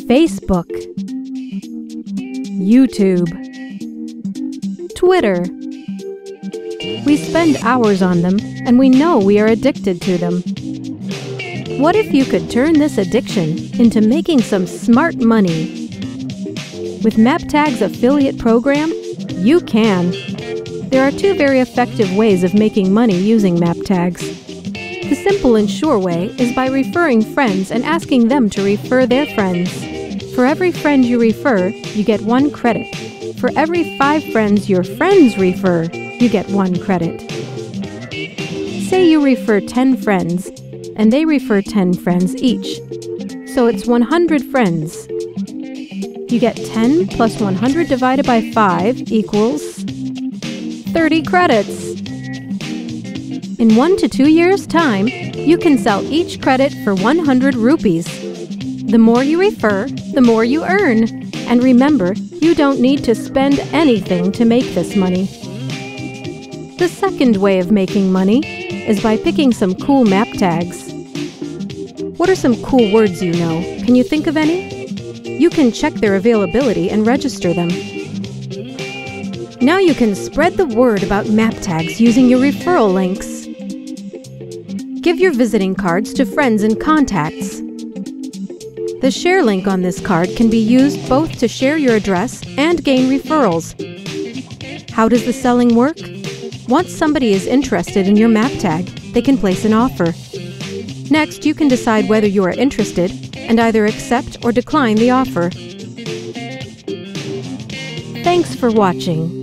Facebook, YouTube, Twitter. We spend hours on them, and we know we are addicted to them. What if you could turn this addiction into making some smart money? With MapTag's affiliate program, you can. There are two very effective ways of making money using MapTags. The simple and sure way is by referring friends and asking them to refer their friends. For every friend you refer, you get 1 credit. For every 5 friends your friends refer, you get 1 credit. Say you refer 10 friends, and they refer 10 friends each. So it's 100 friends. You get 10 plus 100 divided by 5 equals 30 credits. In 1 to 2 years' time, you can sell each credit for 100 rupees. The more you refer, the more you earn. And remember, you don't need to spend anything to make this money. The second way of making money is by picking some cool map tags. What are some cool words you know? Can you think of any? You can check their availability and register them. Now you can spread the word about map tags using your referral links. Give your visiting cards to friends and contacts. The share link on this card can be used both to share your address and gain referrals. How does the selling work? Once somebody is interested in your map tag, they can place an offer. Next, you can decide whether you are interested and either accept or decline the offer. Thanks for watching.